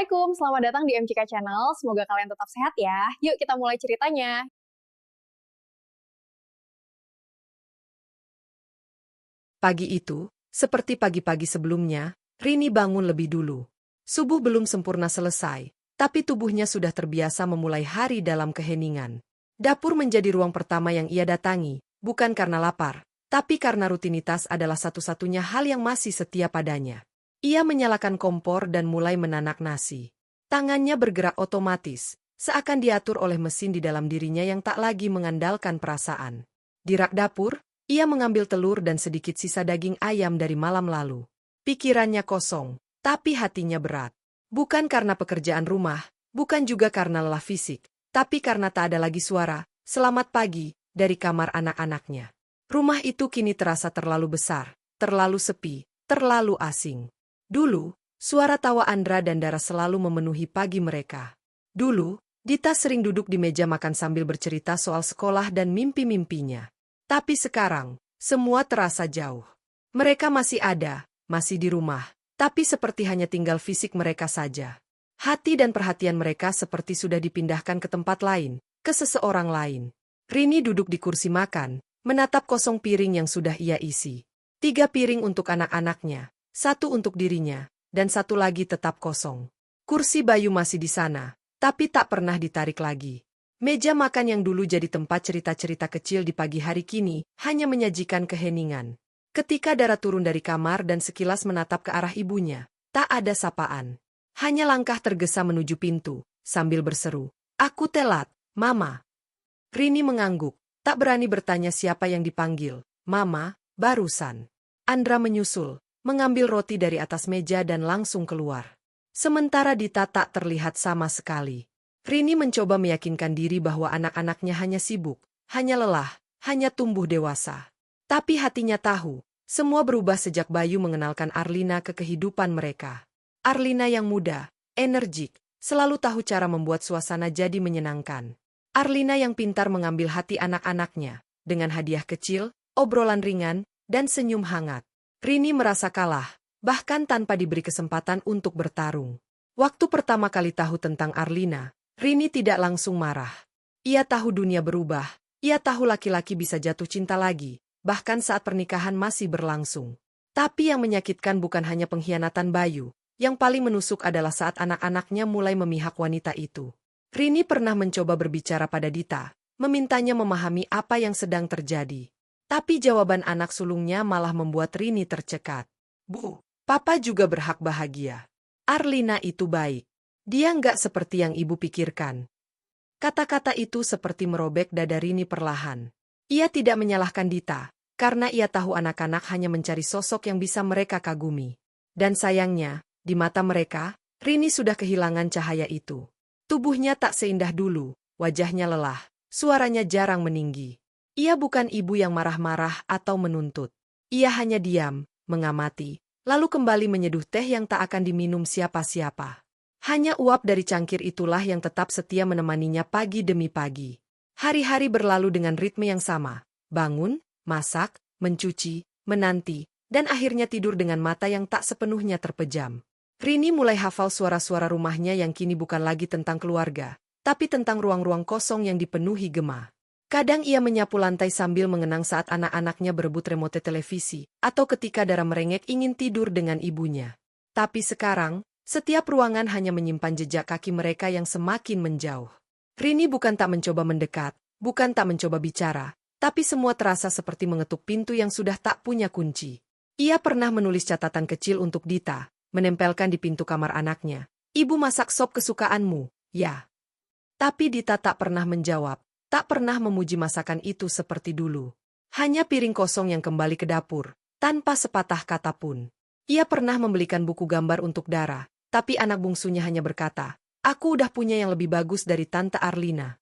Assalamualaikum, selamat datang di MCK Channel. Semoga kalian tetap sehat ya. Yuk kita mulai ceritanya. Pagi itu, seperti pagi-pagi sebelumnya, Rini bangun lebih dulu. Subuh belum sempurna selesai, tapi tubuhnya sudah terbiasa memulai hari dalam keheningan. Dapur menjadi ruang pertama yang ia datangi, bukan karena lapar, tapi karena rutinitas adalah satu-satunya hal yang masih setia padanya. Ia menyalakan kompor dan mulai menanak nasi. Tangannya bergerak otomatis, seakan diatur oleh mesin di dalam dirinya yang tak lagi mengandalkan perasaan. Di rak dapur, ia mengambil telur dan sedikit sisa daging ayam dari malam lalu. Pikirannya kosong, tapi hatinya berat. Bukan karena pekerjaan rumah, bukan juga karena lelah fisik, tapi karena tak ada lagi suara, "Selamat pagi," dari kamar anak-anaknya. Rumah itu kini terasa terlalu besar, terlalu sepi, terlalu asing. Dulu, suara tawa Andra dan Dara selalu memenuhi pagi mereka. Dulu, Dita sering duduk di meja makan sambil bercerita soal sekolah dan mimpi-mimpinya. Tapi sekarang, semua terasa jauh. Mereka masih ada, masih di rumah, tapi seperti hanya tinggal fisik mereka saja. Hati dan perhatian mereka seperti sudah dipindahkan ke tempat lain, ke seseorang lain. Rini duduk di kursi makan, menatap kosong piring yang sudah ia isi. 3 piring untuk anak-anaknya, 1 untuk dirinya, dan 1 lagi tetap kosong. Kursi Bayu masih di sana, tapi tak pernah ditarik lagi. Meja makan yang dulu jadi tempat cerita-cerita kecil di pagi hari kini hanya menyajikan keheningan. Ketika Dara turun dari kamar dan sekilas menatap ke arah ibunya, tak ada sapaan. Hanya langkah tergesa menuju pintu, sambil berseru, "Aku telat, Mama." Rini mengangguk, tak berani bertanya siapa yang dipanggil. "Mama, barusan." Andra menyusul, mengambil roti dari atas meja dan langsung keluar. Sementara Dita tak terlihat sama sekali. Rini mencoba meyakinkan diri bahwa anak-anaknya hanya sibuk, hanya lelah, hanya tumbuh dewasa. Tapi hatinya tahu, semua berubah sejak Bayu mengenalkan Arlina ke kehidupan mereka. Arlina yang muda, energik, selalu tahu cara membuat suasana jadi menyenangkan. Arlina yang pintar mengambil hati anak-anaknya, dengan hadiah kecil, obrolan ringan, dan senyum hangat. Rini merasa kalah, bahkan tanpa diberi kesempatan untuk bertarung. Waktu pertama kali tahu tentang Arlina, Rini tidak langsung marah. Ia tahu dunia berubah, ia tahu laki-laki bisa jatuh cinta lagi, bahkan saat pernikahan masih berlangsung. Tapi yang menyakitkan bukan hanya pengkhianatan Bayu, yang paling menusuk adalah saat anak-anaknya mulai memihak wanita itu. Rini pernah mencoba berbicara pada Dita, memintanya memahami apa yang sedang terjadi. Tapi jawaban anak sulungnya malah membuat Rini tercekat. "Bu, Papa juga berhak bahagia. Arlina itu baik. Dia nggak seperti yang ibu pikirkan." Kata-kata itu seperti merobek dada Rini perlahan. Ia tidak menyalahkan Dita, karena ia tahu anak-anak hanya mencari sosok yang bisa mereka kagumi. Dan sayangnya, di mata mereka, Rini sudah kehilangan cahaya itu. Tubuhnya tak seindah dulu, wajahnya lelah, suaranya jarang meninggi. Ia bukan ibu yang marah-marah atau menuntut. Ia hanya diam, mengamati, lalu kembali menyeduh teh yang tak akan diminum siapa-siapa. Hanya uap dari cangkir itulah yang tetap setia menemaninya pagi demi pagi. Hari-hari berlalu dengan ritme yang sama. Bangun, masak, mencuci, menanti, dan akhirnya tidur dengan mata yang tak sepenuhnya terpejam. Rini mulai hafal suara-suara rumahnya yang kini bukan lagi tentang keluarga, tapi tentang ruang-ruang kosong yang dipenuhi gema. Kadang ia menyapu lantai sambil mengenang saat anak-anaknya berebut remote televisi, atau ketika Dara merengek ingin tidur dengan ibunya. Tapi sekarang, setiap ruangan hanya menyimpan jejak kaki mereka yang semakin menjauh. Rini bukan tak mencoba mendekat, bukan tak mencoba bicara, tapi semua terasa seperti mengetuk pintu yang sudah tak punya kunci. Ia pernah menulis catatan kecil untuk Dita, menempelkan di pintu kamar anaknya. "Ibu masak sop kesukaanmu, ya." Tapi Dita tak pernah menjawab, tak pernah memuji masakan itu seperti dulu. Hanya piring kosong yang kembali ke dapur, tanpa sepatah kata pun. Ia pernah membelikan buku gambar untuk Dara, tapi anak bungsunya hanya berkata, "Aku udah punya yang lebih bagus dari Tante Arlina."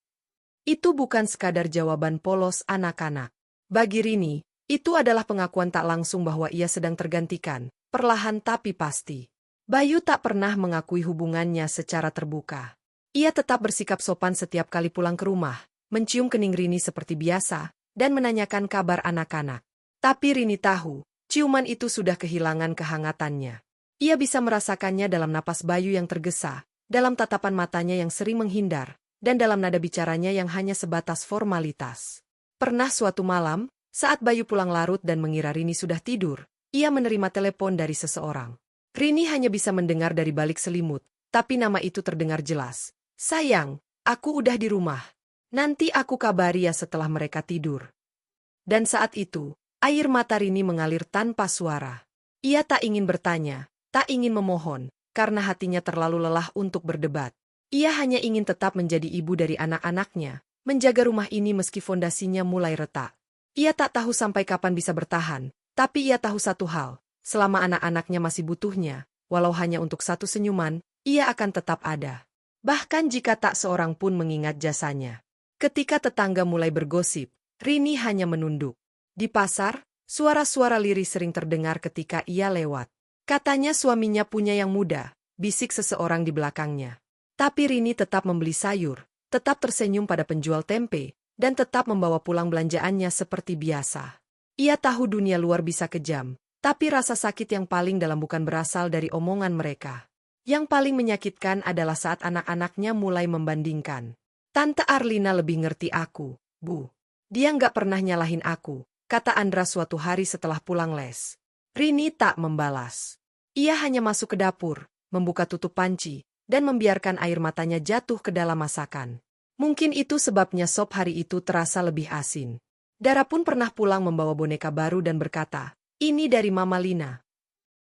Itu bukan sekadar jawaban polos anak-anak. Bagi Rini, itu adalah pengakuan tak langsung bahwa ia sedang tergantikan, perlahan tapi pasti. Bayu tak pernah mengakui hubungannya secara terbuka. Ia tetap bersikap sopan setiap kali pulang ke rumah, mencium kening Rini seperti biasa, dan menanyakan kabar anak-anak. Tapi Rini tahu, ciuman itu sudah kehilangan kehangatannya. Ia bisa merasakannya dalam napas Bayu yang tergesa, dalam tatapan matanya yang sering menghindar, dan dalam nada bicaranya yang hanya sebatas formalitas. Pernah suatu malam, saat Bayu pulang larut dan mengira Rini sudah tidur, ia menerima telepon dari seseorang. Rini hanya bisa mendengar dari balik selimut, tapi nama itu terdengar jelas. "Sayang, aku udah di rumah. Nanti aku kabari ya setelah mereka tidur." Dan saat itu, air mata Rini mengalir tanpa suara. Ia tak ingin bertanya, tak ingin memohon, karena hatinya terlalu lelah untuk berdebat. Ia hanya ingin tetap menjadi ibu dari anak-anaknya, menjaga rumah ini meski fondasinya mulai retak. Ia tak tahu sampai kapan bisa bertahan, tapi ia tahu satu hal, selama anak-anaknya masih butuhnya, walau hanya untuk satu senyuman, ia akan tetap ada. Bahkan jika tak seorang pun mengingat jasanya. Ketika tetangga mulai bergosip, Rini hanya menunduk. Di pasar, suara-suara lirih sering terdengar ketika ia lewat. Katanya suaminya punya yang muda, bisik seseorang di belakangnya. Tapi Rini tetap membeli sayur, tetap tersenyum pada penjual tempe, dan tetap membawa pulang belanjaannya seperti biasa. Ia tahu dunia luar bisa kejam, tapi rasa sakit yang paling dalam bukan berasal dari omongan mereka. Yang paling menyakitkan adalah saat anak-anaknya mulai membandingkan. "Tante Arlina lebih ngerti aku, Bu. Dia nggak pernah nyalahin aku," kata Andra suatu hari setelah pulang les. Rini tak membalas. Ia hanya masuk ke dapur, membuka tutup panci, dan membiarkan air matanya jatuh ke dalam masakan. Mungkin itu sebabnya sop hari itu terasa lebih asin. Dara pun pernah pulang membawa boneka baru dan berkata, "Ini dari Mama Lina."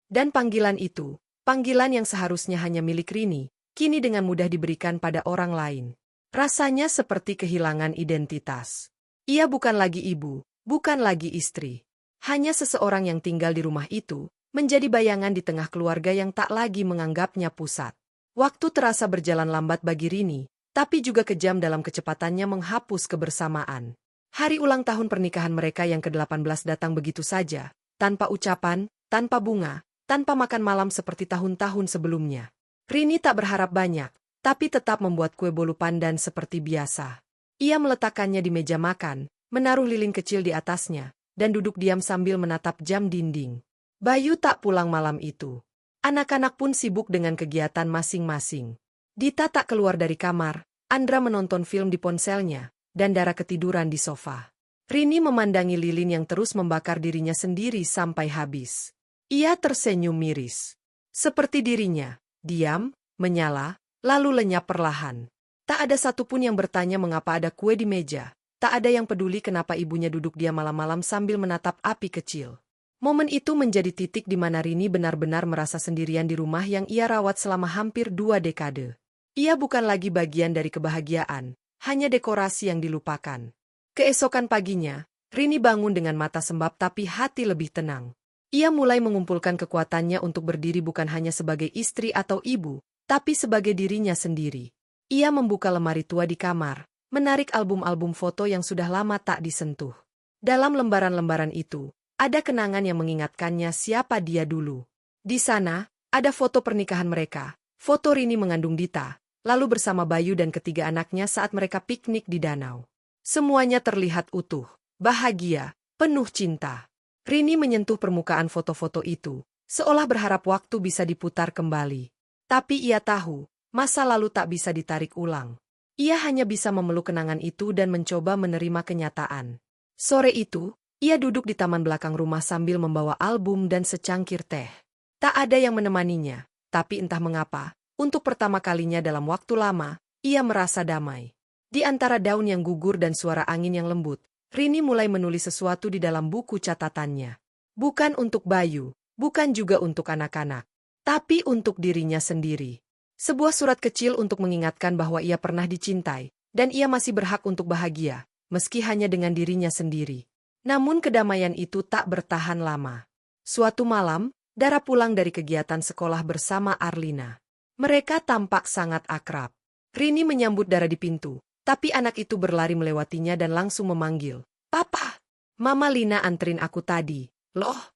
Dan panggilan itu, panggilan yang seharusnya hanya milik Rini, kini dengan mudah diberikan pada orang lain. Rasanya seperti kehilangan identitas. Ia bukan lagi ibu, bukan lagi istri. Hanya seseorang yang tinggal di rumah itu, menjadi bayangan di tengah keluarga yang tak lagi menganggapnya pusat. Waktu terasa berjalan lambat bagi Rini, tapi juga kejam dalam kecepatannya menghapus kebersamaan. Hari ulang tahun pernikahan mereka yang ke-18 datang begitu saja, tanpa ucapan, tanpa bunga, tanpa makan malam seperti tahun-tahun sebelumnya. Rini tak berharap banyak, tapi tetap membuat kue bolu pandan seperti biasa. Ia meletakkannya di meja makan, menaruh lilin kecil di atasnya, dan duduk diam sambil menatap jam dinding. Bayu tak pulang malam itu. Anak-anak pun sibuk dengan kegiatan masing-masing. Dita tak keluar dari kamar, Andra menonton film di ponselnya, dan Dara ketiduran di sofa. Rini memandangi lilin yang terus membakar dirinya sendiri sampai habis. Ia tersenyum miris. Seperti dirinya, diam, menyala, lalu lenyap perlahan. Tak ada satupun yang bertanya mengapa ada kue di meja. Tak ada yang peduli kenapa ibunya duduk diam malam-malam sambil menatap api kecil. Momen itu menjadi titik di mana Rini benar-benar merasa sendirian di rumah yang ia rawat selama hampir 2 dekade. Ia bukan lagi bagian dari kebahagiaan, hanya dekorasi yang dilupakan. Keesokan paginya, Rini bangun dengan mata sembab tapi hati lebih tenang. Ia mulai mengumpulkan kekuatannya untuk berdiri bukan hanya sebagai istri atau ibu, tapi sebagai dirinya sendiri. Ia membuka lemari tua di kamar, menarik album-album foto yang sudah lama tak disentuh. Dalam lembaran-lembaran itu, ada kenangan yang mengingatkannya siapa dia dulu. Di sana, ada foto pernikahan mereka, foto Rini mengandung Dita, lalu bersama Bayu dan ketiga anaknya saat mereka piknik di danau. Semuanya terlihat utuh, bahagia, penuh cinta. Rini menyentuh permukaan foto-foto itu, seolah berharap waktu bisa diputar kembali. Tapi ia tahu, masa lalu tak bisa ditarik ulang. Ia hanya bisa memeluk kenangan itu dan mencoba menerima kenyataan. Sore itu, ia duduk di taman belakang rumah sambil membawa album dan secangkir teh. Tak ada yang menemaninya, tapi entah mengapa, untuk pertama kalinya dalam waktu lama, ia merasa damai. Di antara daun yang gugur dan suara angin yang lembut, Rini mulai menulis sesuatu di dalam buku catatannya. Bukan untuk Bayu, bukan juga untuk anak-anak, tapi untuk dirinya sendiri. Sebuah surat kecil untuk mengingatkan bahwa ia pernah dicintai, dan ia masih berhak untuk bahagia, meski hanya dengan dirinya sendiri. Namun kedamaian itu tak bertahan lama. Suatu malam, Dara pulang dari kegiatan sekolah bersama Arlina. Mereka tampak sangat akrab. Rini menyambut Dara di pintu, tapi anak itu berlari melewatinya dan langsung memanggil, "Papa, Mama Lina anterin aku tadi, loh."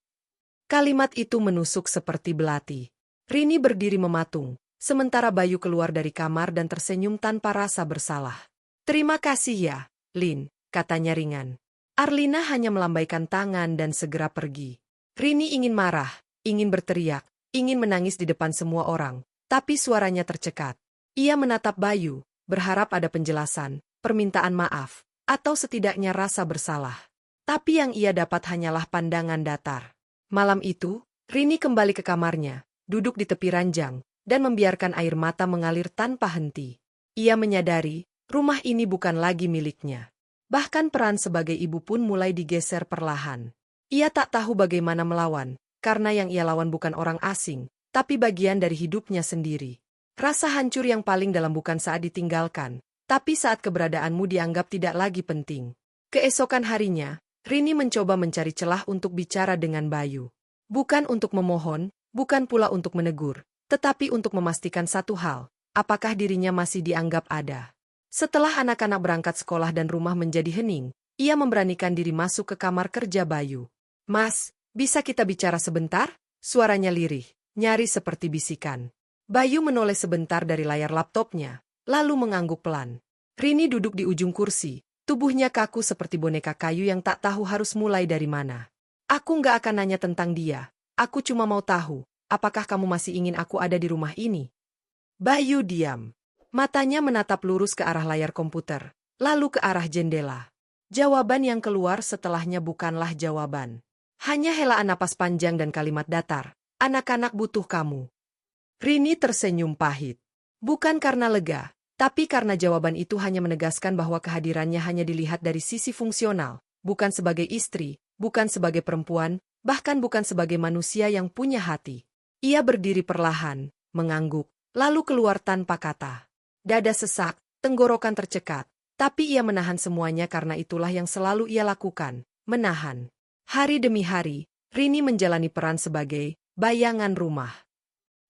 Kalimat itu menusuk seperti belati. Rini berdiri mematung, sementara Bayu keluar dari kamar dan tersenyum tanpa rasa bersalah. "Terima kasih ya, Lin," katanya ringan. Arlina hanya melambaikan tangan dan segera pergi. Rini ingin marah, ingin berteriak, ingin menangis di depan semua orang, tapi suaranya tercekat. Ia menatap Bayu, berharap ada penjelasan, permintaan maaf, atau setidaknya rasa bersalah. Tapi yang ia dapat hanyalah pandangan datar. Malam itu, Rini kembali ke kamarnya, duduk di tepi ranjang, dan membiarkan air mata mengalir tanpa henti. Ia menyadari, rumah ini bukan lagi miliknya. Bahkan peran sebagai ibu pun mulai digeser perlahan. Ia tak tahu bagaimana melawan, karena yang ia lawan bukan orang asing, tapi bagian dari hidupnya sendiri. Rasa hancur yang paling dalam bukan saat ditinggalkan, tapi saat keberadaanmu dianggap tidak lagi penting. Keesokan harinya, Rini mencoba mencari celah untuk bicara dengan Bayu. Bukan untuk memohon, bukan pula untuk menegur, tetapi untuk memastikan satu hal, apakah dirinya masih dianggap ada. Setelah anak-anak berangkat sekolah dan rumah menjadi hening, ia memberanikan diri masuk ke kamar kerja Bayu. "Mas, bisa kita bicara sebentar?" Suaranya lirih, nyaris seperti bisikan. Bayu menoleh sebentar dari layar laptopnya, lalu mengangguk pelan. Rini duduk di ujung kursi, tubuhnya kaku seperti boneka kayu yang tak tahu harus mulai dari mana. "Aku nggak akan nanya tentang dia, aku cuma mau tahu, apakah kamu masih ingin aku ada di rumah ini?" Bayu diam. Matanya menatap lurus ke arah layar komputer, lalu ke arah jendela. Jawaban yang keluar setelahnya bukanlah jawaban. Hanya helaan napas panjang dan kalimat datar, "Anak-anak butuh kamu." Rini tersenyum pahit. Bukan karena lega, tapi karena jawaban itu hanya menegaskan bahwa kehadirannya hanya dilihat dari sisi fungsional, bukan sebagai istri, bukan sebagai perempuan, bahkan bukan sebagai manusia yang punya hati. Ia berdiri perlahan, mengangguk, lalu keluar tanpa kata. Dada sesak, tenggorokan tercekat, tapi ia menahan semuanya karena itulah yang selalu ia lakukan, menahan. Hari demi hari, Rini menjalani peran sebagai bayangan rumah.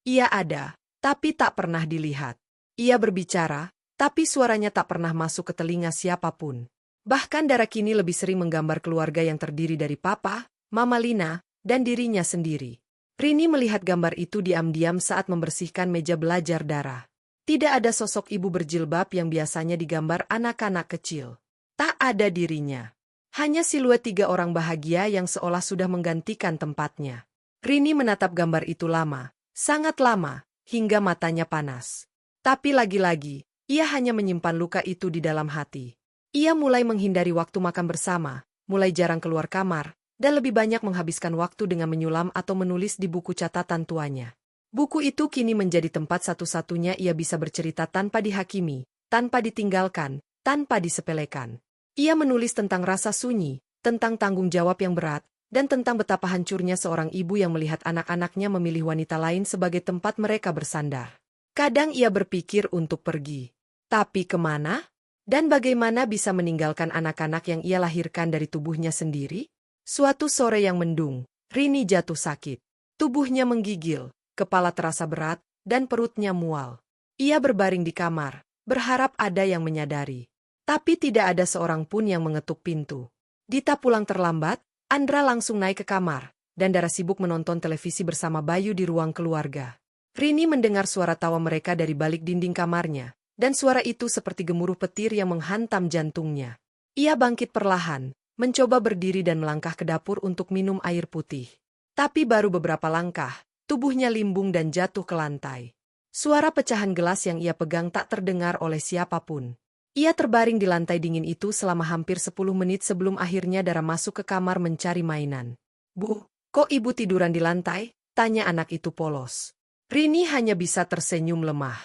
Ia ada, tapi tak pernah dilihat. Ia berbicara, tapi suaranya tak pernah masuk ke telinga siapapun. Bahkan Dara kini lebih sering menggambar keluarga yang terdiri dari Papa, Mama Lina, dan dirinya sendiri. Rini melihat gambar itu diam-diam saat membersihkan meja belajar Dara. Tidak ada sosok ibu berjilbab yang biasanya digambar anak-anak kecil. Tak ada dirinya. Hanya siluet 3 orang bahagia yang seolah sudah menggantikan tempatnya. Rini menatap gambar itu lama, sangat lama, hingga matanya panas. Tapi lagi-lagi, ia hanya menyimpan luka itu di dalam hati. Ia mulai menghindari waktu makan bersama, mulai jarang keluar kamar, dan lebih banyak menghabiskan waktu dengan menyulam atau menulis di buku catatan tuanya. Buku itu kini menjadi tempat satu-satunya ia bisa bercerita tanpa dihakimi, tanpa ditinggalkan, tanpa disepelekan. Ia menulis tentang rasa sunyi, tentang tanggung jawab yang berat, dan tentang betapa hancurnya seorang ibu yang melihat anak-anaknya memilih wanita lain sebagai tempat mereka bersandar. Kadang ia berpikir untuk pergi. Tapi kemana? Dan bagaimana bisa meninggalkan anak-anak yang ia lahirkan dari tubuhnya sendiri? Suatu sore yang mendung, Rini jatuh sakit. Tubuhnya menggigil, kepala terasa berat, dan perutnya mual. Ia berbaring di kamar, berharap ada yang menyadari. Tapi tidak ada seorang pun yang mengetuk pintu. Dita pulang terlambat, Andra langsung naik ke kamar, dan Dara sibuk menonton televisi bersama Bayu di ruang keluarga. Rini mendengar suara tawa mereka dari balik dinding kamarnya, dan suara itu seperti gemuruh petir yang menghantam jantungnya. Ia bangkit perlahan, mencoba berdiri dan melangkah ke dapur untuk minum air putih. Tapi baru beberapa langkah, tubuhnya limbung dan jatuh ke lantai. Suara pecahan gelas yang ia pegang tak terdengar oleh siapapun. Ia terbaring di lantai dingin itu selama hampir 10 menit sebelum akhirnya Dara masuk ke kamar mencari mainan. "Bu, kok ibu tiduran di lantai?" tanya anak itu polos. Rini hanya bisa tersenyum lemah.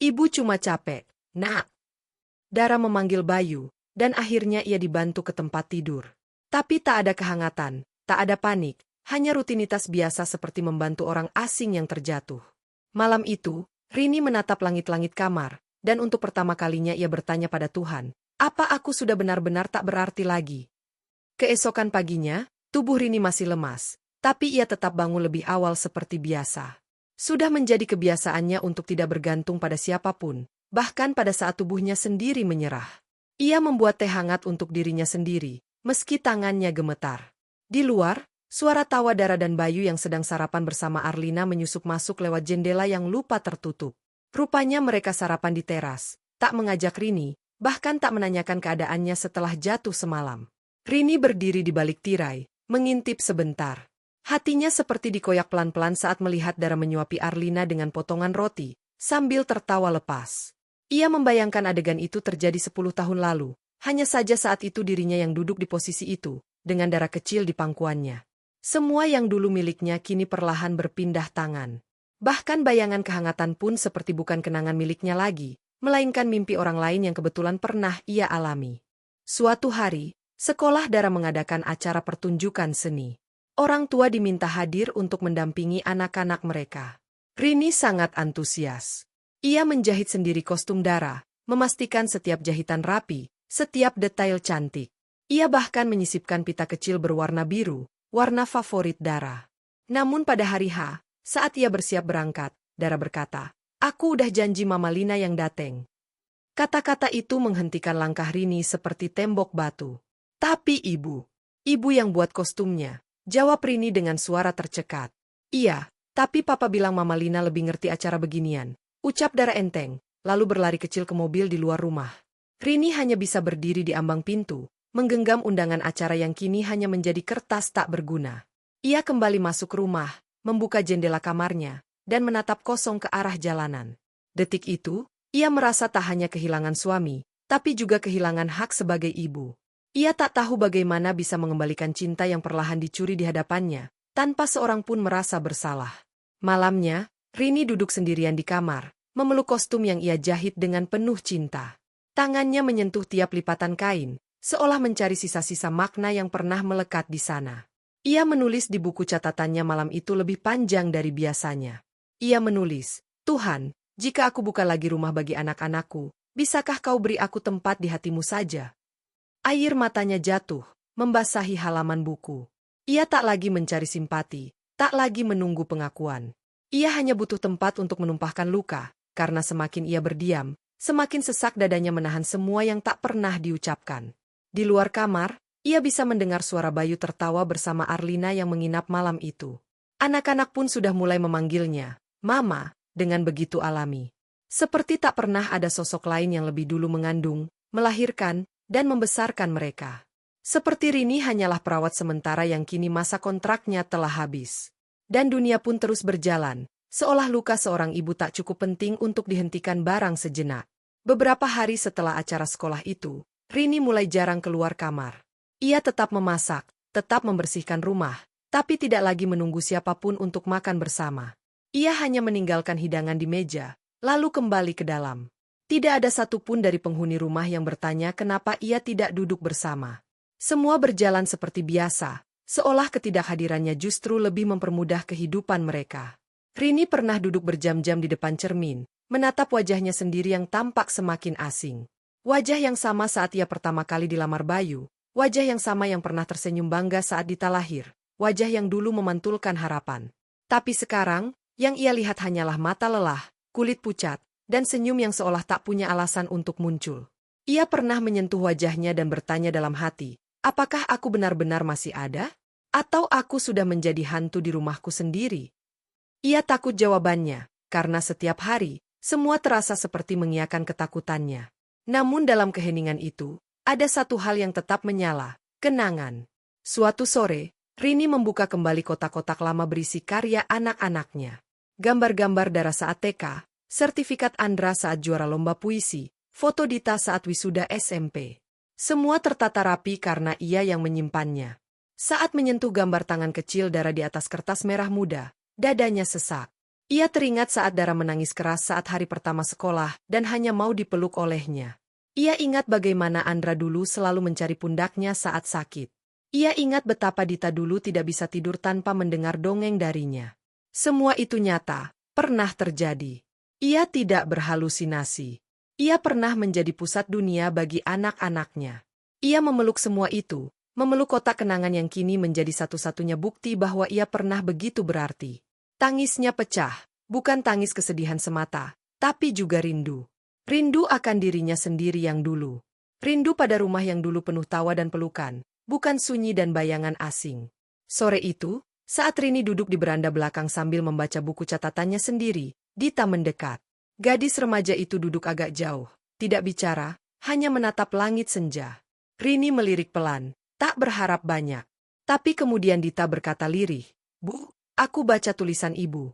"Ibu cuma capek, Nak." Dara memanggil Bayu, dan akhirnya ia dibantu ke tempat tidur. Tapi tak ada kehangatan, tak ada panik, hanya rutinitas biasa seperti membantu orang asing yang terjatuh. Malam itu, Rini menatap langit-langit kamar, dan untuk pertama kalinya ia bertanya pada Tuhan, "Apa aku sudah benar-benar tak berarti lagi?" Keesokan paginya, tubuh Rini masih lemas, tapi ia tetap bangun lebih awal seperti biasa. Sudah menjadi kebiasaannya untuk tidak bergantung pada siapapun, bahkan pada saat tubuhnya sendiri menyerah. Ia membuat teh hangat untuk dirinya sendiri, meski tangannya gemetar. Di luar, suara tawa Dara dan Bayu yang sedang sarapan bersama Arlina menyusup masuk lewat jendela yang lupa tertutup. Rupanya mereka sarapan di teras, tak mengajak Rini, bahkan tak menanyakan keadaannya setelah jatuh semalam. Rini berdiri di balik tirai, mengintip sebentar. Hatinya seperti dikoyak pelan-pelan saat melihat Dara menyuapi Arlina dengan potongan roti, sambil tertawa lepas. Ia membayangkan adegan itu terjadi 10 tahun lalu. Hanya saja saat itu dirinya yang duduk di posisi itu, dengan darah kecil di pangkuannya. Semua yang dulu miliknya kini perlahan berpindah tangan. Bahkan bayangan kehangatan pun seperti bukan kenangan miliknya lagi, melainkan mimpi orang lain yang kebetulan pernah ia alami. Suatu hari, sekolah Dara mengadakan acara pertunjukan seni. Orang tua diminta hadir untuk mendampingi anak-anak mereka. Rini sangat antusias. Ia menjahit sendiri kostum Dara, memastikan setiap jahitan rapi, setiap detail cantik. Ia bahkan menyisipkan pita kecil berwarna biru, warna favorit Dara. Namun pada hari H, saat ia bersiap berangkat, Dara berkata, "Aku udah janji Mama Lina yang dateng." Kata-kata itu menghentikan langkah Rini seperti tembok batu. "Tapi ibu yang buat kostumnya," jawab Rini dengan suara tercekat. "Iya, tapi Papa bilang Mama Lina lebih ngerti acara beginian," ucap Dara enteng, lalu berlari kecil ke mobil di luar rumah. Rini hanya bisa berdiri di ambang pintu, menggenggam undangan acara yang kini hanya menjadi kertas tak berguna. Ia kembali masuk rumah, membuka jendela kamarnya, dan menatap kosong ke arah jalanan. Detik itu, ia merasa tak hanya kehilangan suami, tapi juga kehilangan hak sebagai ibu. Ia tak tahu bagaimana bisa mengembalikan cinta yang perlahan dicuri di hadapannya, tanpa seorang pun merasa bersalah. Malamnya, Rini duduk sendirian di kamar, memeluk kostum yang ia jahit dengan penuh cinta. Tangannya menyentuh tiap lipatan kain, seolah mencari sisa-sisa makna yang pernah melekat di sana. Ia menulis di buku catatannya malam itu lebih panjang dari biasanya. Ia menulis, "Tuhan, jika aku buka lagi rumah bagi anak-anakku, bisakah kau beri aku tempat di hatimu saja?" Air matanya jatuh, membasahi halaman buku. Ia tak lagi mencari simpati, tak lagi menunggu pengakuan. Ia hanya butuh tempat untuk menumpahkan luka, karena semakin ia berdiam, semakin sesak dadanya menahan semua yang tak pernah diucapkan. Di luar kamar, ia bisa mendengar suara Bayu tertawa bersama Arlina yang menginap malam itu. Anak-anak pun sudah mulai memanggilnya, "Mama," dengan begitu alami. Seperti tak pernah ada sosok lain yang lebih dulu mengandung, melahirkan, dan membesarkan mereka. Seperti Rini hanyalah perawat sementara yang kini masa kontraknya telah habis. Dan dunia pun terus berjalan, seolah luka seorang ibu tak cukup penting untuk dihentikan barang sejenak. Beberapa hari setelah acara sekolah itu, Rini mulai jarang keluar kamar. Ia tetap memasak, tetap membersihkan rumah, tapi tidak lagi menunggu siapapun untuk makan bersama. Ia hanya meninggalkan hidangan di meja, lalu kembali ke dalam. Tidak ada satupun dari penghuni rumah yang bertanya kenapa ia tidak duduk bersama. Semua berjalan seperti biasa, seolah ketidakhadirannya justru lebih mempermudah kehidupan mereka. Rini pernah duduk berjam-jam di depan cermin, menatap wajahnya sendiri yang tampak semakin asing. Wajah yang sama saat ia pertama kali dilamar Bayu, wajah yang sama yang pernah tersenyum bangga saat Dita lahir, wajah yang dulu memantulkan harapan. Tapi sekarang, yang ia lihat hanyalah mata lelah, kulit pucat, dan senyum yang seolah tak punya alasan untuk muncul. Ia pernah menyentuh wajahnya dan bertanya dalam hati, "Apakah aku benar-benar masih ada? Atau aku sudah menjadi hantu di rumahku sendiri?" Ia takut jawabannya, karena setiap hari, semua terasa seperti mengiakan ketakutannya. Namun dalam keheningan itu, ada satu hal yang tetap menyala, kenangan. Suatu sore, Rini membuka kembali kotak-kotak lama berisi karya anak-anaknya. Gambar-gambar Dara saat TK, sertifikat Andra saat juara lomba puisi, foto Dita saat wisuda SMP. Semua tertata rapi karena ia yang menyimpannya. Saat menyentuh gambar tangan kecil Dara di atas kertas merah muda, dadanya sesak. Ia teringat saat Dara menangis keras saat hari pertama sekolah dan hanya mau dipeluk olehnya. Ia ingat bagaimana Andra dulu selalu mencari pundaknya saat sakit. Ia ingat betapa Dita dulu tidak bisa tidur tanpa mendengar dongeng darinya. Semua itu nyata, pernah terjadi. Ia tidak berhalusinasi. Ia pernah menjadi pusat dunia bagi anak-anaknya. Ia memeluk semua itu, memeluk kotak kenangan yang kini menjadi satu-satunya bukti bahwa ia pernah begitu berarti. Tangisnya pecah, bukan tangis kesedihan semata, tapi juga rindu. Rindu akan dirinya sendiri yang dulu. Rindu pada rumah yang dulu penuh tawa dan pelukan, bukan sunyi dan bayangan asing. Sore itu, saat Rini duduk di beranda belakang sambil membaca buku catatannya sendiri, Dita mendekat. Gadis remaja itu duduk agak jauh, tidak bicara, hanya menatap langit senja. Rini melirik pelan, tak berharap banyak. Tapi kemudian Dita berkata lirih, "Bu, aku baca tulisan ibu."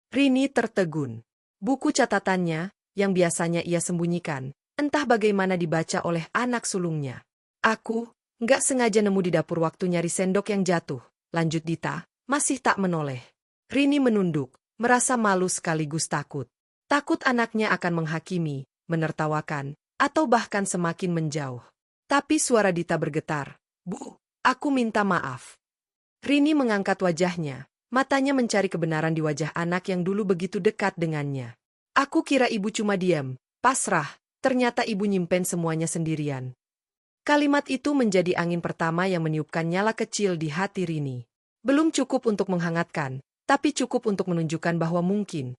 Rini tertegun. Buku catatannya, yang biasanya ia sembunyikan, entah bagaimana dibaca oleh anak sulungnya. Aku, nggak sengaja nemu di dapur waktu nyari sendok yang jatuh, lanjut Dita, masih tak menoleh. Rini menunduk, merasa malu sekaligus takut. Takut anaknya akan menghakimi, menertawakan, atau bahkan semakin menjauh. Tapi suara Dita bergetar. Bu, aku minta maaf. Rini mengangkat wajahnya, matanya mencari kebenaran di wajah anak yang dulu begitu dekat dengannya. Aku kira ibu cuma diam, pasrah, ternyata ibu nyimpen semuanya sendirian. Kalimat itu menjadi angin pertama yang meniupkan nyala kecil di hati Rini. Belum cukup untuk menghangatkan, tapi cukup untuk menunjukkan bahwa mungkin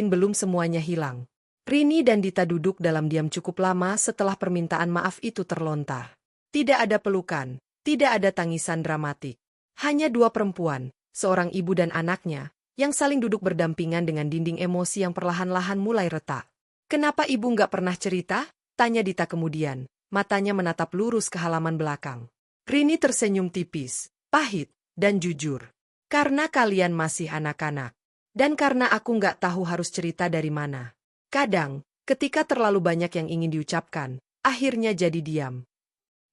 belum semuanya hilang. Rini dan Dita duduk dalam diam cukup lama setelah permintaan maaf itu terlontar. Tidak ada pelukan, tidak ada tangisan dramatik. Hanya dua perempuan, seorang ibu dan anaknya, yang saling duduk berdampingan dengan dinding emosi yang perlahan-lahan mulai retak. Kenapa ibu nggak pernah cerita? Tanya Dita kemudian. Matanya menatap lurus ke halaman belakang. Rini tersenyum tipis, pahit, dan jujur. Karena kalian masih anak-anak. Dan karena aku nggak tahu harus cerita dari mana. Kadang, ketika terlalu banyak yang ingin diucapkan, akhirnya jadi diam.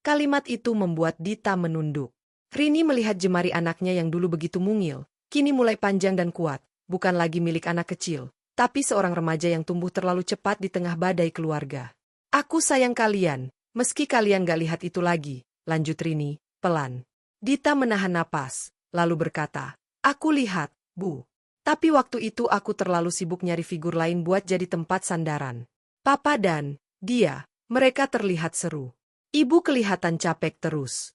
Kalimat itu membuat Dita menunduk. Rini melihat jemari anaknya yang dulu begitu mungil, kini mulai panjang dan kuat, bukan lagi milik anak kecil, tapi seorang remaja yang tumbuh terlalu cepat di tengah badai keluarga. Aku sayang kalian. Meski kalian gak lihat itu lagi, lanjut Rini, pelan. Dita menahan napas, lalu berkata, aku lihat, Bu. Tapi waktu itu aku terlalu sibuk nyari figur lain buat jadi tempat sandaran. Papa dan dia, mereka terlihat seru. Ibu kelihatan capek terus.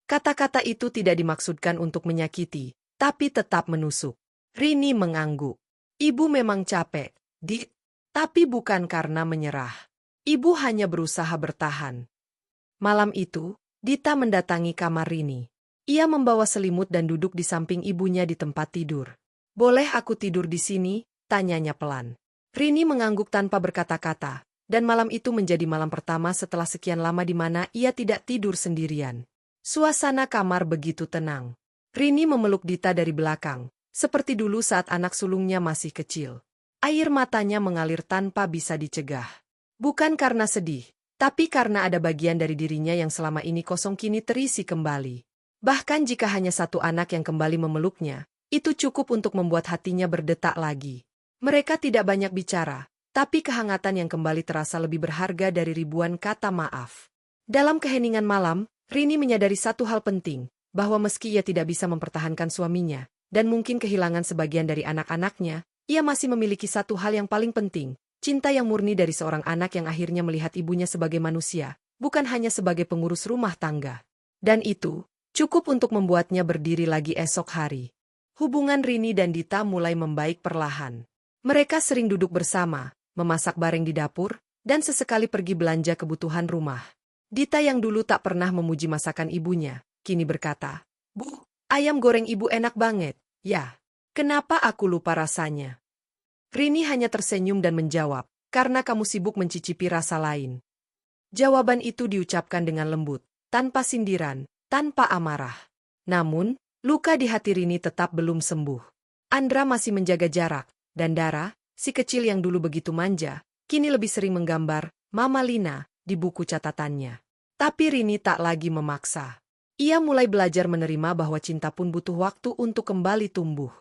Kata-kata itu tidak dimaksudkan untuk menyakiti, tapi tetap menusuk. Rini mengangguk. Ibu memang capek, tapi bukan karena menyerah. Ibu hanya berusaha bertahan. Malam itu, Dita mendatangi kamar Rini. Ia membawa selimut dan duduk di samping ibunya di tempat tidur. Boleh aku tidur di sini? Tanyanya pelan. Rini mengangguk tanpa berkata-kata, dan malam itu menjadi malam pertama setelah sekian lama di mana ia tidak tidur sendirian. Suasana kamar begitu tenang. Rini memeluk Dita dari belakang, seperti dulu saat anak sulungnya masih kecil. Air matanya mengalir tanpa bisa dicegah. Bukan karena sedih, tapi karena ada bagian dari dirinya yang selama ini kosong kini terisi kembali. Bahkan jika hanya satu anak yang kembali memeluknya, itu cukup untuk membuat hatinya berdetak lagi. Mereka tidak banyak bicara, tapi kehangatan yang kembali terasa lebih berharga dari ribuan kata maaf. Dalam keheningan malam, Rini menyadari satu hal penting, bahwa meski ia tidak bisa mempertahankan suaminya, dan mungkin kehilangan sebagian dari anak-anaknya, ia masih memiliki satu hal yang paling penting. Cinta yang murni dari seorang anak yang akhirnya melihat ibunya sebagai manusia, bukan hanya sebagai pengurus rumah tangga. Dan itu, cukup untuk membuatnya berdiri lagi esok hari. Hubungan Rini dan Dita mulai membaik perlahan. Mereka sering duduk bersama, memasak bareng di dapur, dan sesekali pergi belanja kebutuhan rumah. Dita yang dulu tak pernah memuji masakan ibunya, kini berkata, Bu, ayam goreng ibu enak banget, ya. Kenapa aku lupa rasanya? Rini hanya tersenyum dan menjawab, karena kamu sibuk mencicipi rasa lain. Jawaban itu diucapkan dengan lembut, tanpa sindiran, tanpa amarah. Namun, luka di hati Rini tetap belum sembuh. Andra masih menjaga jarak, dan Dara, si kecil yang dulu begitu manja, kini lebih sering menggambar Mama Lina di buku catatannya. Tapi Rini tak lagi memaksa. Ia mulai belajar menerima bahwa cinta pun butuh waktu untuk kembali tumbuh.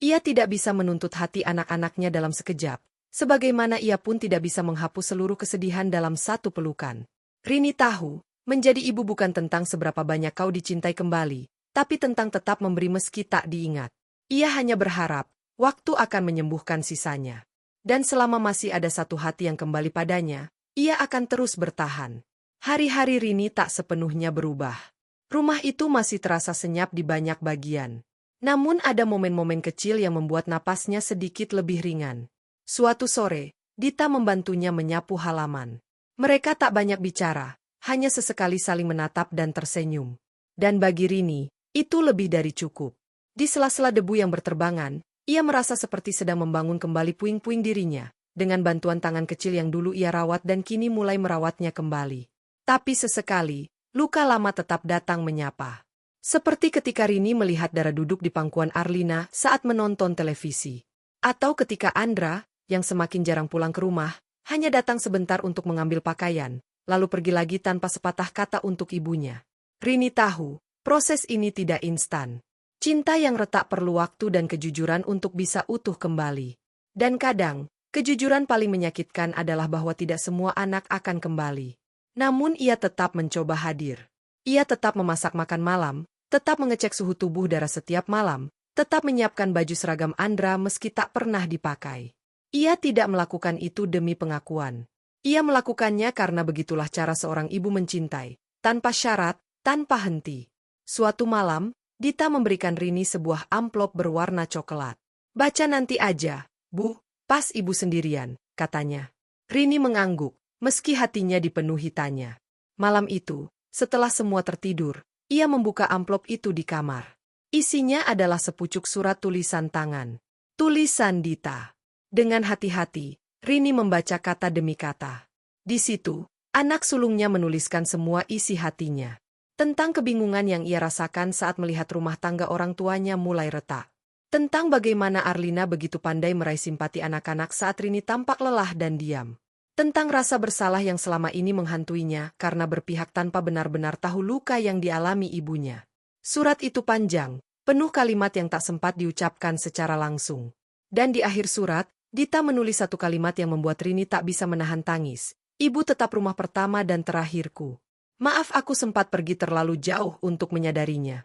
Ia tidak bisa menuntut hati anak-anaknya dalam sekejap, sebagaimana ia pun tidak bisa menghapus seluruh kesedihan dalam satu pelukan. Rini tahu, menjadi ibu bukan tentang seberapa banyak kau dicintai kembali, tapi tentang tetap memberi meski tak diingat. Ia hanya berharap, waktu akan menyembuhkan sisanya. Dan selama masih ada satu hati yang kembali padanya, ia akan terus bertahan. Hari-hari Rini tak sepenuhnya berubah. Rumah itu masih terasa senyap di banyak bagian. Namun ada momen-momen kecil yang membuat napasnya sedikit lebih ringan. Suatu sore, Dita membantunya menyapu halaman. Mereka tak banyak bicara, hanya sesekali saling menatap dan tersenyum. Dan bagi Rini, itu lebih dari cukup. Di sela-sela debu yang berterbangan, ia merasa seperti sedang membangun kembali puing-puing dirinya, dengan bantuan tangan kecil yang dulu ia rawat dan kini mulai merawatnya kembali. Tapi sesekali, luka lama tetap datang menyapa. Seperti ketika Rini melihat Dara duduk di pangkuan Arlina saat menonton televisi. Atau ketika Andra, yang semakin jarang pulang ke rumah, hanya datang sebentar untuk mengambil pakaian, lalu pergi lagi tanpa sepatah kata untuk ibunya. Rini tahu, proses ini tidak instan. Cinta yang retak perlu waktu dan kejujuran untuk bisa utuh kembali. Dan kadang, kejujuran paling menyakitkan adalah bahwa tidak semua anak akan kembali. Namun ia tetap mencoba hadir. Ia tetap memasak makan malam, tetap mengecek suhu tubuh darah setiap malam, tetap menyiapkan baju seragam Andra meski tak pernah dipakai. Ia tidak melakukan itu demi pengakuan. Ia melakukannya karena begitulah cara seorang ibu mencintai, tanpa syarat, tanpa henti. Suatu malam, Dita memberikan Rini sebuah amplop berwarna coklat. "Baca nanti aja, Bu, pas ibu sendirian," katanya. Rini mengangguk, meski hatinya dipenuhi tanya. Malam itu, setelah semua tertidur, ia membuka amplop itu di kamar. Isinya adalah sepucuk surat tulisan tangan. Tulisan Dita. Dengan hati-hati, Rini membaca kata demi kata. Di situ, anak sulungnya menuliskan semua isi hatinya. Tentang kebingungan yang ia rasakan saat melihat rumah tangga orang tuanya mulai retak. Tentang bagaimana Arlina begitu pandai meraih simpati anak-anak saat Rini tampak lelah dan diam. Tentang rasa bersalah yang selama ini menghantuinya karena berpihak tanpa benar-benar tahu luka yang dialami ibunya. Surat itu panjang, penuh kalimat yang tak sempat diucapkan secara langsung. Dan di akhir surat, Dita menulis satu kalimat yang membuat Rini tak bisa menahan tangis. "Ibu tetap rumah pertama dan terakhirku. Maaf aku sempat pergi terlalu jauh untuk menyadarinya."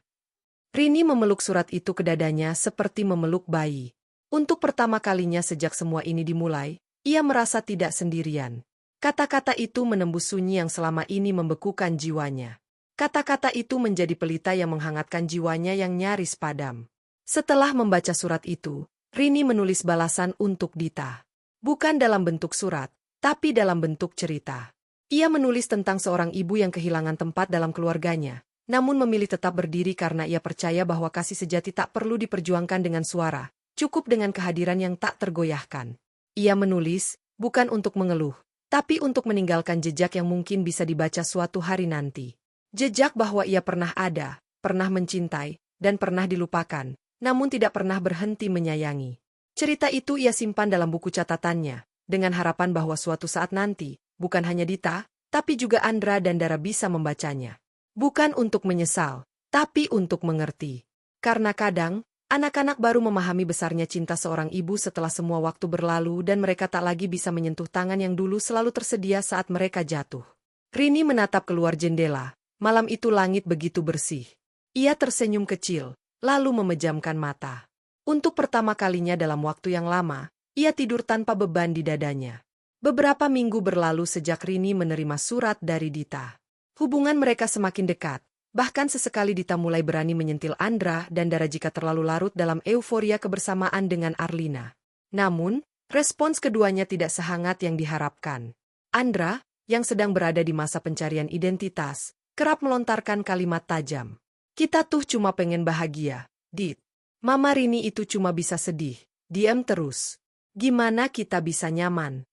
Rini memeluk surat itu ke dadanya seperti memeluk bayi. Untuk pertama kalinya sejak semua ini dimulai, ia merasa tidak sendirian. Kata-kata itu menembus sunyi yang selama ini membekukan jiwanya. Kata-kata itu menjadi pelita yang menghangatkan jiwanya yang nyaris padam. Setelah membaca surat itu, Rini menulis balasan untuk Dita. Bukan dalam bentuk surat, tapi dalam bentuk cerita. Ia menulis tentang seorang ibu yang kehilangan tempat dalam keluarganya, namun memilih tetap berdiri karena ia percaya bahwa kasih sejati tak perlu diperjuangkan dengan suara, cukup dengan kehadiran yang tak tergoyahkan. Ia menulis, bukan untuk mengeluh, tapi untuk meninggalkan jejak yang mungkin bisa dibaca suatu hari nanti. Jejak bahwa ia pernah ada, pernah mencintai, dan pernah dilupakan, namun tidak pernah berhenti menyayangi. Cerita itu ia simpan dalam buku catatannya, dengan harapan bahwa suatu saat nanti, bukan hanya Dita, tapi juga Andra dan Dara bisa membacanya. Bukan untuk menyesal, tapi untuk mengerti. Karena kadang, anak-anak baru memahami besarnya cinta seorang ibu setelah semua waktu berlalu dan mereka tak lagi bisa menyentuh tangan yang dulu selalu tersedia saat mereka jatuh. Rini menatap keluar jendela. Malam itu langit begitu bersih. Ia tersenyum kecil, lalu memejamkan mata. Untuk pertama kalinya dalam waktu yang lama, ia tidur tanpa beban di dadanya. Beberapa minggu berlalu sejak Rini menerima surat dari Dita. Hubungan mereka semakin dekat, bahkan sesekali Dita mulai berani menyentil Andra dan Dara jika terlalu larut dalam euforia kebersamaan dengan Arlina. Namun, respons keduanya tidak sehangat yang diharapkan. Andra, yang sedang berada di masa pencarian identitas, kerap melontarkan kalimat tajam. "Kita tuh cuma pengen bahagia, Dit. Mama Rini itu cuma bisa sedih, diam terus. Gimana kita bisa nyaman?"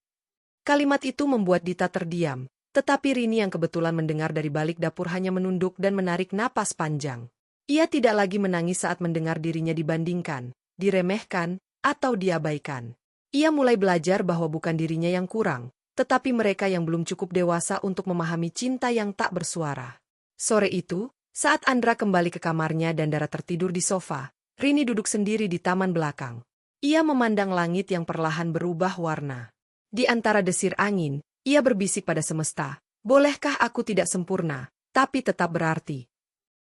Kalimat itu membuat Dita terdiam, tetapi Rini yang kebetulan mendengar dari balik dapur hanya menunduk dan menarik napas panjang. Ia tidak lagi menangis saat mendengar dirinya dibandingkan, diremehkan, atau diabaikan. Ia mulai belajar bahwa bukan dirinya yang kurang, tetapi mereka yang belum cukup dewasa untuk memahami cinta yang tak bersuara. Sore itu, saat Andra kembali ke kamarnya dan Dara tertidur di sofa, Rini duduk sendiri di taman belakang. Ia memandang langit yang perlahan berubah warna. Di antara desir angin, ia berbisik pada semesta, "Bolehkah aku tidak sempurna, tapi tetap berarti?"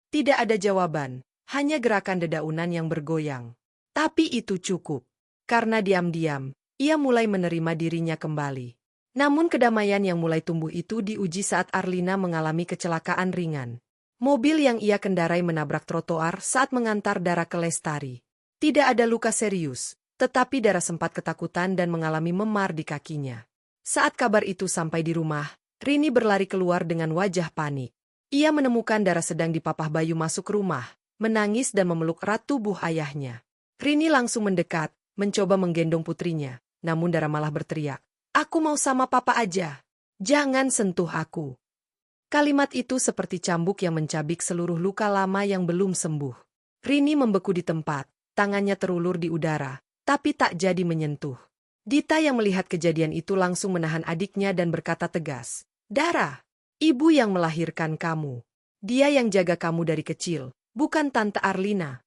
Tidak ada jawaban, hanya gerakan dedaunan yang bergoyang. Tapi itu cukup. Karena diam-diam, ia mulai menerima dirinya kembali. Namun kedamaian yang mulai tumbuh itu diuji saat Arlina mengalami kecelakaan ringan. Mobil yang ia kendarai menabrak trotoar saat mengantar Dara ke Lestari. Tidak ada luka serius, tetapi Dara sempat ketakutan dan mengalami memar di kakinya. Saat kabar itu sampai di rumah, Rini berlari keluar dengan wajah panik. Ia menemukan Dara sedang dipapah Bayu masuk rumah, menangis dan memeluk erat tubuh ayahnya. Rini langsung mendekat, mencoba menggendong putrinya, namun Dara malah berteriak, "Aku mau sama papa aja. Jangan sentuh aku." Kalimat itu seperti cambuk yang mencabik seluruh luka lama yang belum sembuh. Rini membeku di tempat, tangannya terulur di udara, tapi tak jadi menyentuh. Dita yang melihat kejadian itu langsung menahan adiknya dan berkata tegas, "Dara, ibu yang melahirkan kamu. Dia yang jaga kamu dari kecil, bukan Tante Arlina."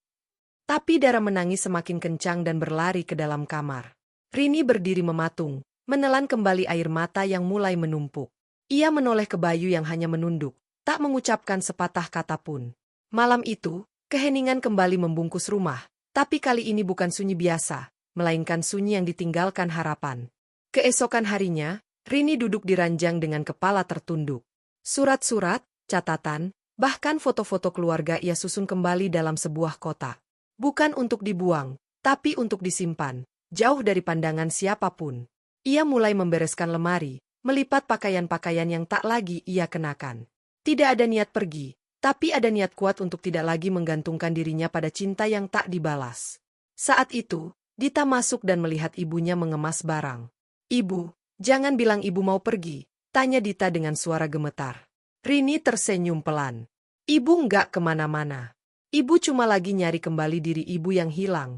Tapi Dara menangis semakin kencang dan berlari ke dalam kamar. Rini berdiri mematung, menelan kembali air mata yang mulai menumpuk. Ia menoleh ke Bayu yang hanya menunduk, tak mengucapkan sepatah kata pun. Malam itu, keheningan kembali membungkus rumah, tapi kali ini bukan sunyi biasa, melainkan sunyi yang ditinggalkan harapan. Keesokan harinya, Rini duduk di ranjang dengan kepala tertunduk. Surat-surat, catatan, bahkan foto-foto keluarga ia susun kembali dalam sebuah kotak. Bukan untuk dibuang, tapi untuk disimpan, jauh dari pandangan siapapun. Ia mulai membereskan lemari, melipat pakaian-pakaian yang tak lagi ia kenakan. Tidak ada niat pergi, tapi ada niat kuat untuk tidak lagi menggantungkan dirinya pada cinta yang tak dibalas. Saat itu, Dita masuk dan melihat ibunya mengemas barang. "Ibu, jangan bilang ibu mau pergi," tanya Dita dengan suara gemetar. Rini tersenyum pelan. "Ibu nggak kemana-mana. Ibu cuma lagi nyari kembali diri ibu yang hilang."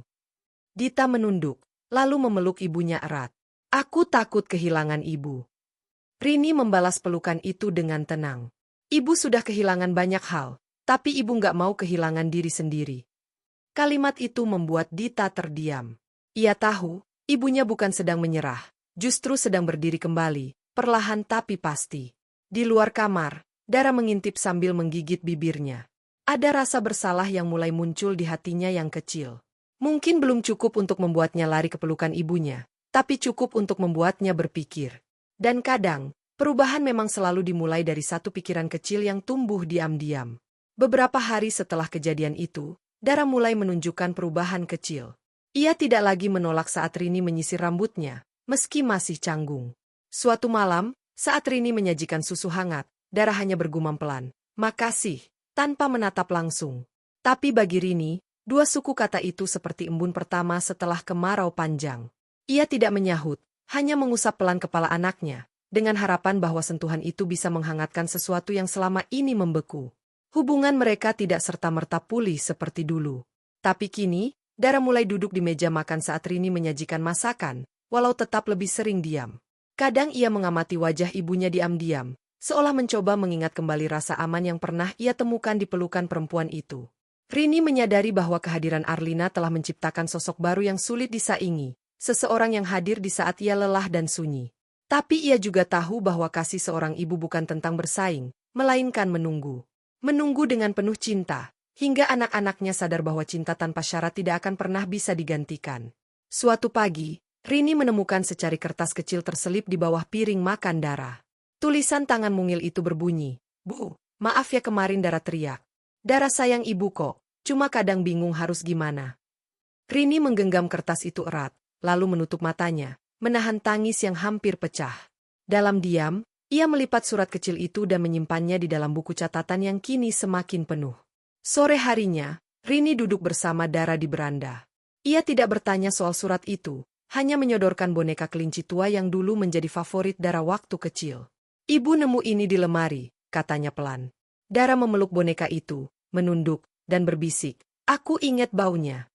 Dita menunduk, lalu memeluk ibunya erat. "Aku takut kehilangan ibu." Rini membalas pelukan itu dengan tenang. "Ibu sudah kehilangan banyak hal, tapi ibu nggak mau kehilangan diri sendiri." Kalimat itu membuat Dita terdiam. Ia tahu, ibunya bukan sedang menyerah, justru sedang berdiri kembali, perlahan tapi pasti. Di luar kamar, Dara mengintip sambil menggigit bibirnya. Ada rasa bersalah yang mulai muncul di hatinya yang kecil. Mungkin belum cukup untuk membuatnya lari ke pelukan ibunya, tapi cukup untuk membuatnya berpikir. Dan kadang, perubahan memang selalu dimulai dari satu pikiran kecil yang tumbuh diam-diam. Beberapa hari setelah kejadian itu, Dara mulai menunjukkan perubahan kecil. Ia tidak lagi menolak saat Rini menyisir rambutnya, meski masih canggung. Suatu malam, saat Rini menyajikan susu hangat, Dara hanya bergumam pelan, "Makasih," tanpa menatap langsung. Tapi bagi Rini, dua suku kata itu seperti embun pertama setelah kemarau panjang. Ia tidak menyahut, hanya mengusap pelan kepala anaknya, dengan harapan bahwa sentuhan itu bisa menghangatkan sesuatu yang selama ini membeku. Hubungan mereka tidak serta-merta pulih seperti dulu. Tapi kini, Dara mulai duduk di meja makan saat Rini menyajikan masakan, walau tetap lebih sering diam. Kadang ia mengamati wajah ibunya diam-diam, seolah mencoba mengingat kembali rasa aman yang pernah ia temukan di pelukan perempuan itu. Rini menyadari bahwa kehadiran Arlina telah menciptakan sosok baru yang sulit disaingi, seseorang yang hadir di saat ia lelah dan sunyi. Tapi ia juga tahu bahwa kasih seorang ibu bukan tentang bersaing, melainkan menunggu. Menunggu dengan penuh cinta, hingga anak-anaknya sadar bahwa cinta tanpa syarat tidak akan pernah bisa digantikan. Suatu pagi, Rini menemukan secari kertas kecil terselip di bawah piring makan Dara. Tulisan tangan mungil itu berbunyi, "Bu, maaf ya kemarin," Dara teriak. "Dara sayang ibu kok, cuma kadang bingung harus gimana." Rini menggenggam kertas itu erat, lalu menutup matanya, menahan tangis yang hampir pecah. Dalam diam, ia melipat surat kecil itu dan menyimpannya di dalam buku catatan yang kini semakin penuh. Sore harinya, Rini duduk bersama Dara di beranda. Ia tidak bertanya soal surat itu, hanya menyodorkan boneka kelinci tua yang dulu menjadi favorit Dara waktu kecil. "Ibu nemu ini di lemari," katanya pelan. Dara memeluk boneka itu, menunduk, dan berbisik, "Aku ingat baunya."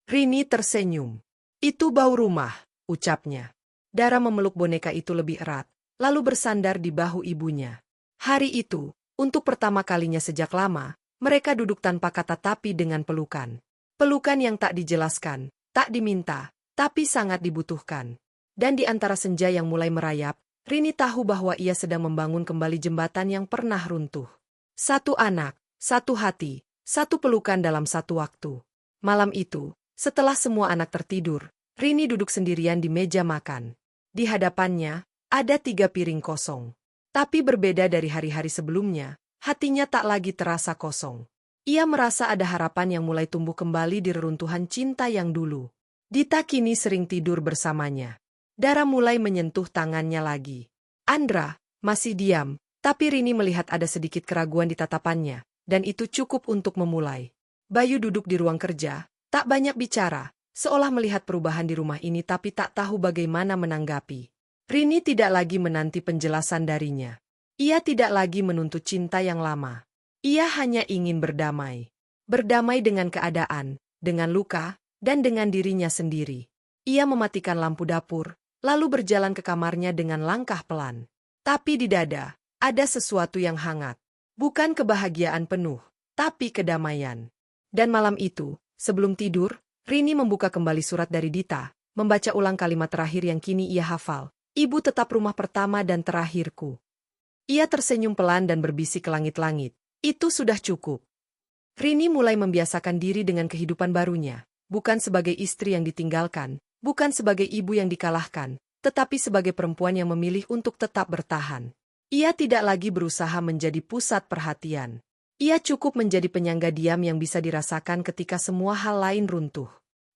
Rini tersenyum. "Itu bau rumah," ucapnya. Dara memeluk boneka itu lebih erat, lalu bersandar di bahu ibunya. Hari itu, untuk pertama kalinya sejak lama, mereka duduk tanpa kata tapi dengan pelukan. Pelukan yang tak dijelaskan, tak diminta, tapi sangat dibutuhkan. Dan di antara senja yang mulai merayap, Rini tahu bahwa ia sedang membangun kembali jembatan yang pernah runtuh. Satu anak, satu hati, satu pelukan dalam satu waktu. Malam itu, setelah semua anak tertidur, Rini duduk sendirian di meja makan. Di hadapannya, ada 3 piring kosong. Tapi berbeda dari hari-hari sebelumnya, hatinya tak lagi terasa kosong. Ia merasa ada harapan yang mulai tumbuh kembali di reruntuhan cinta yang dulu. Dita kini sering tidur bersamanya. Dara mulai menyentuh tangannya lagi. Andra masih diam, tapi Rini melihat ada sedikit keraguan di tatapannya, dan itu cukup untuk memulai. Bayu duduk di ruang kerja, tak banyak bicara, seolah melihat perubahan di rumah ini tapi tak tahu bagaimana menanggapi. Rini tidak lagi menanti penjelasan darinya. Ia tidak lagi menuntut cinta yang lama. Ia hanya ingin berdamai. Berdamai dengan keadaan, dengan luka, dan dengan dirinya sendiri. Ia mematikan lampu dapur, lalu berjalan ke kamarnya dengan langkah pelan. Tapi di dada, ada sesuatu yang hangat. Bukan kebahagiaan penuh, tapi kedamaian. Dan malam itu, sebelum tidur, Rini membuka kembali surat dari Dita, membaca ulang kalimat terakhir yang kini ia hafal. Ibu tetap rumah pertama dan terakhirku. Ia tersenyum pelan dan berbisik ke langit-langit. Itu sudah cukup. Rini mulai membiasakan diri dengan kehidupan barunya, bukan sebagai istri yang ditinggalkan, bukan sebagai ibu yang dikalahkan, tetapi sebagai perempuan yang memilih untuk tetap bertahan. Ia tidak lagi berusaha menjadi pusat perhatian. Ia cukup menjadi penyangga diam yang bisa dirasakan ketika semua hal lain runtuh.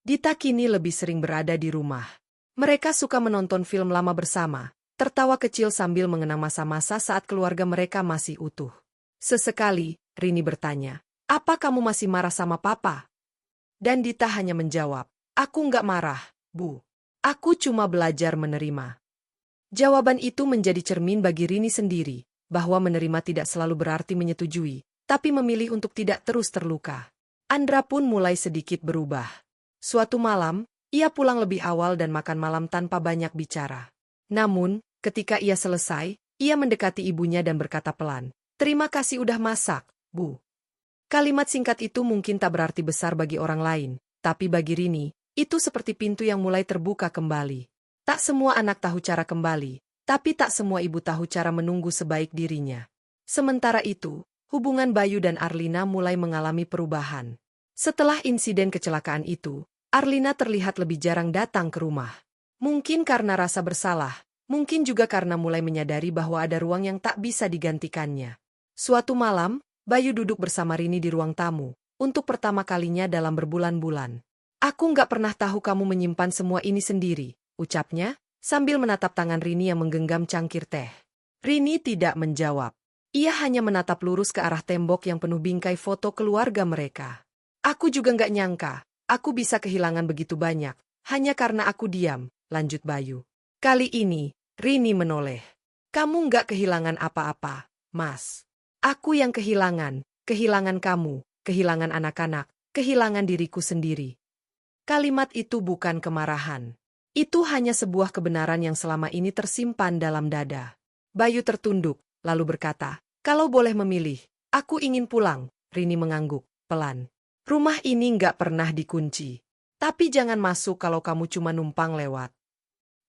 Dita kini lebih sering berada di rumah. Mereka suka menonton film lama bersama, tertawa kecil sambil mengenang masa-masa saat keluarga mereka masih utuh. Sesekali, Rini bertanya, "Apa kamu masih marah sama papa?" Dan Dita hanya menjawab, "Aku nggak marah, Bu. Aku cuma belajar menerima." Jawaban itu menjadi cermin bagi Rini sendiri, bahwa menerima tidak selalu berarti menyetujui, tapi memilih untuk tidak terus terluka. Andra pun mulai sedikit berubah. Suatu malam, ia pulang lebih awal dan makan malam tanpa banyak bicara. Namun, ketika ia selesai, ia mendekati ibunya dan berkata pelan, "Terima kasih udah masak, Bu." Kalimat singkat itu mungkin tak berarti besar bagi orang lain, tapi bagi Rini, itu seperti pintu yang mulai terbuka kembali. Tak semua anak tahu cara kembali, tapi tak semua ibu tahu cara menunggu sebaik dirinya. Sementara itu, hubungan Bayu dan Arlina mulai mengalami perubahan. Setelah insiden kecelakaan itu, Arlina terlihat lebih jarang datang ke rumah. Mungkin karena rasa bersalah, mungkin juga karena mulai menyadari bahwa ada ruang yang tak bisa digantikannya. Suatu malam, Bayu duduk bersama Rini di ruang tamu, untuk pertama kalinya dalam berbulan-bulan. "Aku nggak pernah tahu kamu menyimpan semua ini sendiri," ucapnya, sambil menatap tangan Rini yang menggenggam cangkir teh. Rini tidak menjawab. Ia hanya menatap lurus ke arah tembok yang penuh bingkai foto keluarga mereka. "Aku juga nggak nyangka, aku bisa kehilangan begitu banyak, hanya karena aku diam," lanjut Bayu. Kali ini, Rini menoleh. "Kamu nggak kehilangan apa-apa, Mas. Aku yang kehilangan kamu, kehilangan anak-anak, kehilangan diriku sendiri." Kalimat itu bukan kemarahan. Itu hanya sebuah kebenaran yang selama ini tersimpan dalam dada. Bayu tertunduk, lalu berkata, "Kalau boleh memilih, aku ingin pulang." Rini mengangguk, pelan. "Rumah ini nggak pernah dikunci. Tapi jangan masuk kalau kamu cuma numpang lewat."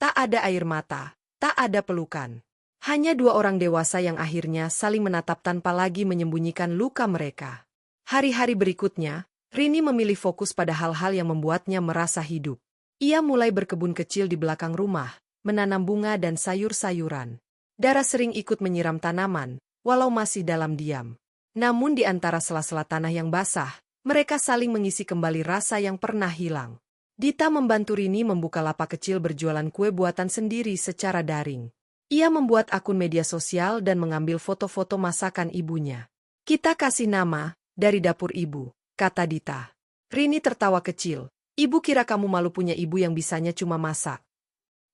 Tak ada air mata, tak ada pelukan. Hanya dua orang dewasa yang akhirnya saling menatap tanpa lagi menyembunyikan luka mereka. Hari-hari berikutnya, Rini memilih fokus pada hal-hal yang membuatnya merasa hidup. Ia mulai berkebun kecil di belakang rumah, menanam bunga dan sayur-sayuran. Dara sering ikut menyiram tanaman, walau masih dalam diam. Namun di antara sela-sela tanah yang basah, mereka saling mengisi kembali rasa yang pernah hilang. Dita membantu Rini membuka lapak kecil berjualan kue buatan sendiri secara daring. Ia membuat akun media sosial dan mengambil foto-foto masakan ibunya. "Kita kasih nama, dari dapur ibu," kata Dita. Rini tertawa kecil. "Ibu kira kamu malu punya ibu yang bisanya cuma masak?"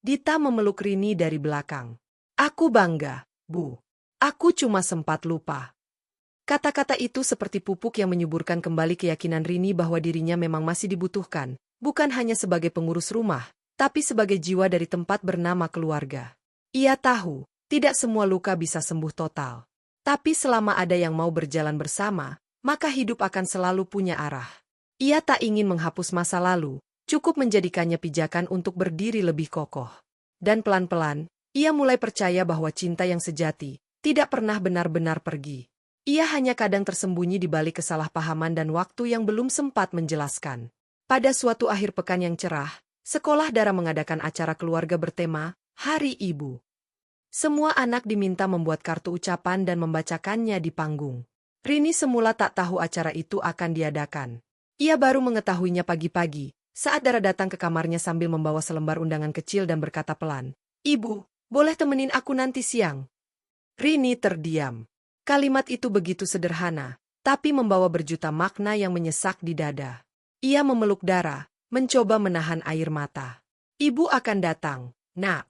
Dita memeluk Rini dari belakang. "Aku bangga, Bu. Aku cuma sempat lupa." Kata-kata itu seperti pupuk yang menyuburkan kembali keyakinan Rini bahwa dirinya memang masih dibutuhkan, bukan hanya sebagai pengurus rumah, tapi sebagai jiwa dari tempat bernama keluarga. Ia tahu, tidak semua luka bisa sembuh total. Tapi selama ada yang mau berjalan bersama, maka hidup akan selalu punya arah. Ia tak ingin menghapus masa lalu, cukup menjadikannya pijakan untuk berdiri lebih kokoh. Dan pelan-pelan, ia mulai percaya bahwa cinta yang sejati tidak pernah benar-benar pergi. Ia hanya kadang tersembunyi di balik kesalahpahaman dan waktu yang belum sempat menjelaskan. Pada suatu akhir pekan yang cerah, sekolah Dara mengadakan acara keluarga bertema Hari Ibu. Semua anak diminta membuat kartu ucapan dan membacakannya di panggung. Rini semula tak tahu acara itu akan diadakan. Ia baru mengetahuinya pagi-pagi, saat Dara datang ke kamarnya sambil membawa selembar undangan kecil dan berkata pelan, "Ibu, boleh temenin aku nanti siang?" Rini terdiam. Kalimat itu begitu sederhana, tapi membawa berjuta makna yang menyesak di dada. Ia memeluk Dara, mencoba menahan air mata. "Ibu akan datang, Nak."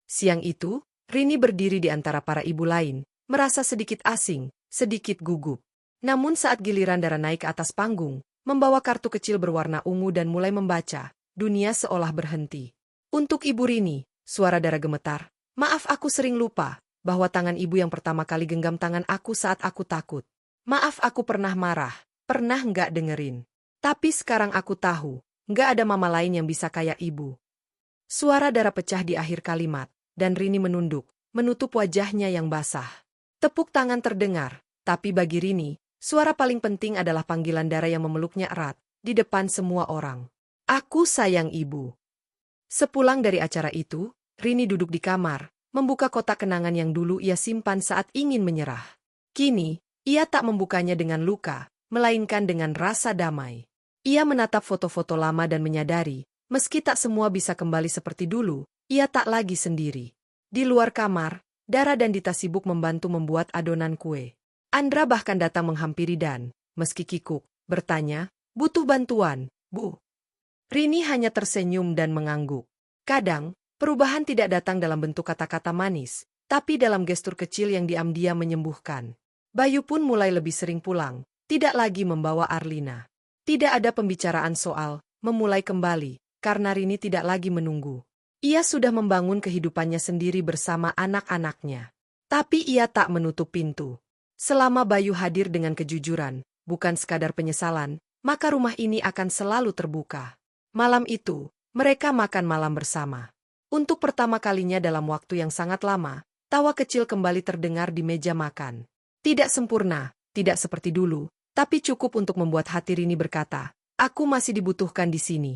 Siang itu, Rini berdiri di antara para ibu lain, merasa sedikit asing, sedikit gugup. Namun saat giliran Dara naik ke atas panggung, membawa kartu kecil berwarna ungu dan mulai membaca, dunia seolah berhenti. Untuk Ibu Rini, Suara Dara gemetar. Maaf, aku sering lupa bahwa tangan ibu yang pertama kali genggam tangan aku saat aku takut. Maaf, aku pernah marah, pernah nggak dengerin. Tapi sekarang aku tahu, nggak ada mama lain yang bisa kayak ibu. Suara Dara pecah di akhir kalimat, dan Rini menunduk, menutup wajahnya yang basah. Tepuk tangan terdengar, tapi bagi Rini, suara paling penting adalah panggilan Dara yang memeluknya erat, di depan semua orang. Aku sayang ibu. Sepulang dari acara itu, Rini duduk di kamar, membuka kotak kenangan yang dulu ia simpan saat ingin menyerah. Kini, ia tak membukanya dengan luka, melainkan dengan rasa damai. Ia menatap foto-foto lama dan menyadari, meski tak semua bisa kembali seperti dulu, ia tak lagi sendiri. Di luar kamar, Dara dan Dita sibuk membantu membuat adonan kue. Andra bahkan datang menghampiri dan, meski kikuk, bertanya, "Butuh bantuan, Bu?" Rini hanya tersenyum dan mengangguk. Kadang, perubahan tidak datang dalam bentuk kata-kata manis, tapi dalam gestur kecil yang diam-diam menyembuhkan. Bayu pun mulai lebih sering pulang, tidak lagi membawa Arlina. Tidak ada pembicaraan soal memulai kembali, karena Rini tidak lagi menunggu. Ia sudah membangun kehidupannya sendiri bersama anak-anaknya. Tapi ia tak menutup pintu. Selama Bayu hadir dengan kejujuran, bukan sekadar penyesalan, maka rumah ini akan selalu terbuka. Malam itu, mereka makan malam bersama. Untuk pertama kalinya dalam waktu yang sangat lama, tawa kecil kembali terdengar di meja makan. Tidak sempurna, tidak seperti dulu, tapi cukup untuk membuat hati Rini berkata, "Aku masih dibutuhkan di sini."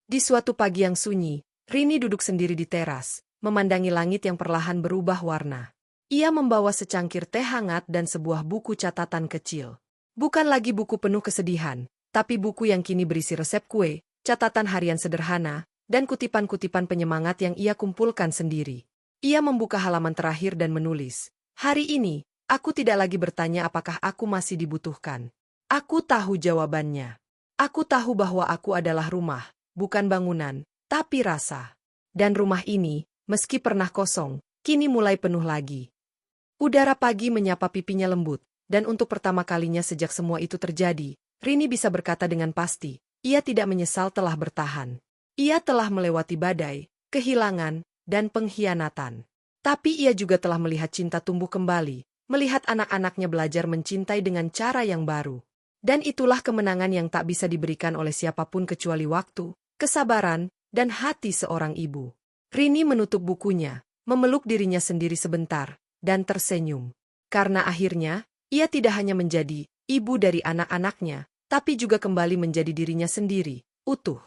Di suatu pagi yang sunyi, Rini duduk sendiri di teras, memandangi langit yang perlahan berubah warna. Ia membawa secangkir teh hangat dan sebuah buku catatan kecil. Bukan lagi buku penuh kesedihan, tapi buku yang kini berisi resep kue, catatan harian sederhana, dan kutipan-kutipan penyemangat yang ia kumpulkan sendiri. Ia membuka halaman terakhir dan menulis, "Hari ini, aku tidak lagi bertanya apakah aku masih dibutuhkan. Aku tahu jawabannya. Aku tahu bahwa aku adalah rumah, bukan bangunan, tapi rasa. Dan rumah ini, meski pernah kosong, kini mulai penuh lagi." Udara pagi menyapa pipinya lembut, dan untuk pertama kalinya sejak semua itu terjadi, Rini bisa berkata dengan pasti, ia tidak menyesal telah bertahan. Ia telah melewati badai, kehilangan, dan pengkhianatan. Tapi ia juga telah melihat cinta tumbuh kembali, melihat anak-anaknya belajar mencintai dengan cara yang baru. Dan itulah kemenangan yang tak bisa diberikan oleh siapapun kecuali waktu, kesabaran, dan hati seorang ibu. Rini menutup bukunya, memeluk dirinya sendiri sebentar, dan tersenyum. Karena akhirnya, ia tidak hanya menjadi ibu dari anak-anaknya, tapi juga kembali menjadi dirinya sendiri, utuh.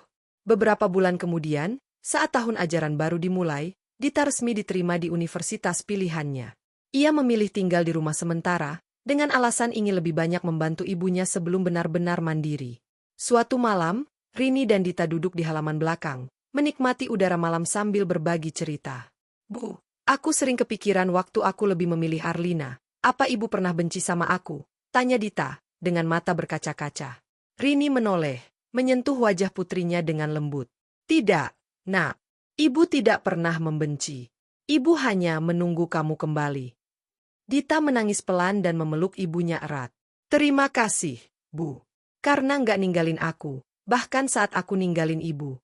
Beberapa bulan kemudian, saat tahun ajaran baru dimulai, Dita resmi diterima di universitas pilihannya. Ia memilih tinggal di rumah sementara, dengan alasan ingin lebih banyak membantu ibunya sebelum benar-benar mandiri. Suatu malam, Rini dan Dita duduk di halaman belakang, menikmati udara malam sambil berbagi cerita. "Bu, aku sering kepikiran waktu aku lebih memilih Arlina. Apa ibu pernah benci sama aku?" tanya Dita, dengan mata berkaca-kaca. Rini menoleh, menyentuh wajah putrinya dengan lembut. "Tidak, Nak. Ibu tidak pernah membenci. Ibu hanya menunggu kamu kembali." Dita menangis pelan dan memeluk ibunya erat. "Terima kasih, Bu. Karena nggak ninggalin aku, bahkan saat aku ninggalin ibu."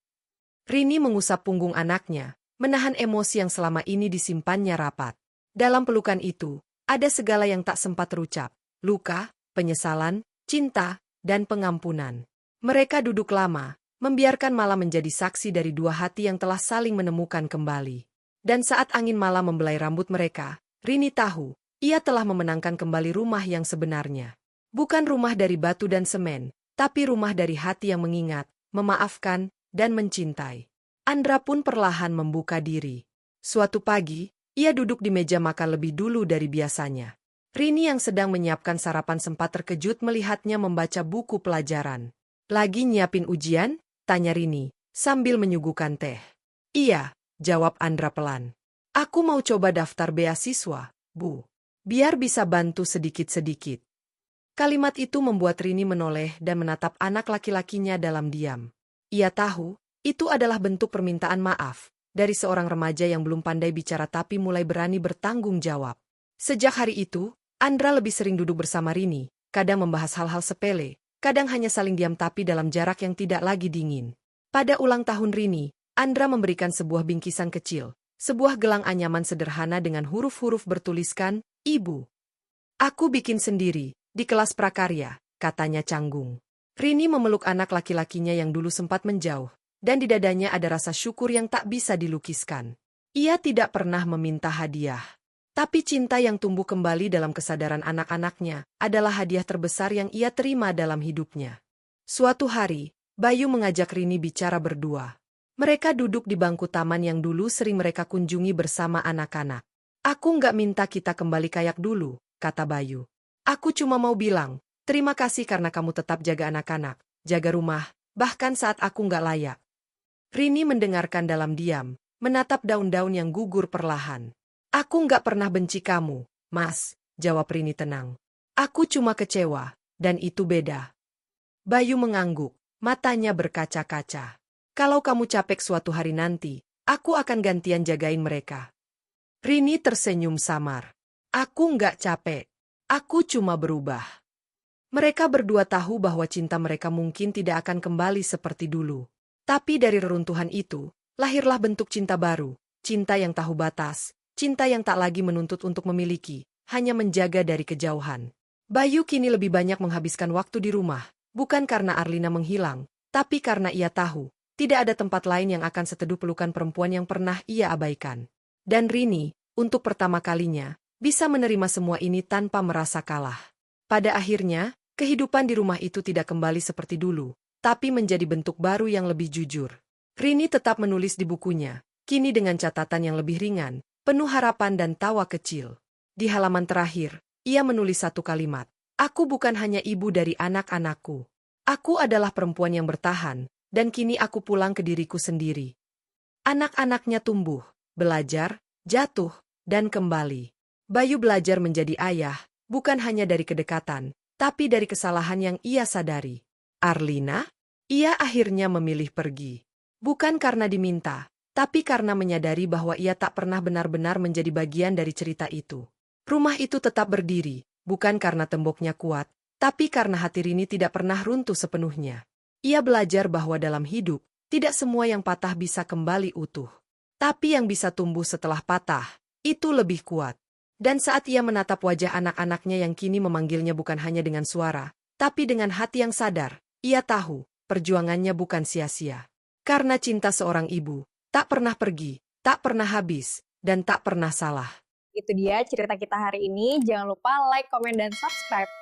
Rini mengusap punggung anaknya, menahan emosi yang selama ini disimpannya rapat. Dalam pelukan itu, ada segala yang tak sempat terucap. Luka, penyesalan, cinta, dan pengampunan. Mereka duduk lama, membiarkan malam menjadi saksi dari dua hati yang telah saling menemukan kembali. Dan saat angin malam membelai rambut mereka, Rini tahu, ia telah memenangkan kembali rumah yang sebenarnya. Bukan rumah dari batu dan semen, tapi rumah dari hati yang mengingat, memaafkan, dan mencintai. Andra pun perlahan membuka diri. Suatu pagi, ia duduk di meja makan lebih dulu dari biasanya. Rini yang sedang menyiapkan sarapan sempat terkejut melihatnya membaca buku pelajaran. "Lagi nyiapin ujian?" tanya Rini, sambil menyuguhkan teh. "Iya," jawab Andra pelan. "Aku mau coba daftar beasiswa, Bu. Biar bisa bantu sedikit-sedikit." Kalimat itu membuat Rini menoleh dan menatap anak laki-lakinya dalam diam. Ia tahu, itu adalah bentuk permintaan maaf, dari seorang remaja yang belum pandai bicara tapi mulai berani bertanggung jawab. Sejak hari itu, Andra lebih sering duduk bersama Rini, kadang membahas hal-hal sepele, kadang hanya saling diam tapi dalam jarak yang tidak lagi dingin. Pada ulang tahun Rini, Andra memberikan sebuah bingkisan kecil, Sebuah gelang anyaman sederhana dengan huruf-huruf bertuliskan, Ibu. Aku bikin sendiri, di kelas prakarya, katanya canggung. Rini memeluk anak laki-lakinya yang dulu sempat menjauh, dan di dadanya ada rasa syukur yang tak bisa dilukiskan. Ia tidak pernah meminta hadiah. Tapi cinta yang tumbuh kembali dalam kesadaran anak-anaknya adalah hadiah terbesar yang ia terima dalam hidupnya. Suatu hari, Bayu mengajak Rini bicara berdua. Mereka duduk di bangku taman yang dulu sering mereka kunjungi bersama anak-anak. Aku nggak minta kita kembali kayak dulu, kata Bayu. Aku cuma mau bilang, terima kasih karena kamu tetap jaga anak-anak, jaga rumah, bahkan saat aku nggak layak. Rini mendengarkan dalam diam, menatap daun-daun yang gugur perlahan. Aku nggak pernah benci kamu, Mas, jawab Rini tenang. Aku cuma kecewa, dan itu beda. Bayu mengangguk, matanya berkaca-kaca. Kalau kamu capek suatu hari nanti, aku akan gantian jagain mereka. Rini tersenyum samar. Aku nggak capek. Aku cuma berubah. Mereka berdua tahu bahwa cinta mereka mungkin tidak akan kembali seperti dulu. Tapi dari reruntuhan itu, lahirlah bentuk cinta baru, cinta yang tahu batas. Cinta yang tak lagi menuntut untuk memiliki, hanya menjaga dari kejauhan. Bayu kini lebih banyak menghabiskan waktu di rumah, bukan karena Arlina menghilang, tapi karena ia tahu, tidak ada tempat lain yang akan seteduh pelukan perempuan yang pernah ia abaikan. Dan Rini, untuk pertama kalinya, bisa menerima semua ini tanpa merasa kalah. Pada akhirnya, kehidupan di rumah itu tidak kembali seperti dulu, tapi menjadi bentuk baru yang lebih jujur. Rini tetap menulis di bukunya, kini dengan catatan yang lebih ringan, penuh harapan dan tawa kecil. Di halaman terakhir, ia menulis satu kalimat. Aku bukan hanya ibu dari anak-anakku. Aku adalah perempuan yang bertahan, dan kini aku pulang ke diriku sendiri. Anak-anaknya tumbuh, belajar, jatuh, dan kembali. Bayu belajar menjadi ayah, bukan hanya dari kedekatan, tapi dari kesalahan yang ia sadari. Arlina? Ia akhirnya memilih pergi. Bukan karena diminta, tapi karena menyadari bahwa ia tak pernah benar-benar menjadi bagian dari cerita itu. Rumah itu tetap berdiri, bukan karena temboknya kuat, tapi karena hati Rini tidak pernah runtuh sepenuhnya. Ia belajar bahwa dalam hidup, tidak semua yang patah bisa kembali utuh. Tapi yang bisa tumbuh setelah patah, itu lebih kuat. Dan saat ia menatap wajah anak-anaknya yang kini memanggilnya bukan hanya dengan suara, tapi dengan hati yang sadar, ia tahu, perjuangannya bukan sia-sia. Karena cinta seorang ibu, tak pernah pergi, tak pernah habis, dan tak pernah salah. Itu dia cerita kita hari ini. Jangan lupa like, komen, dan subscribe.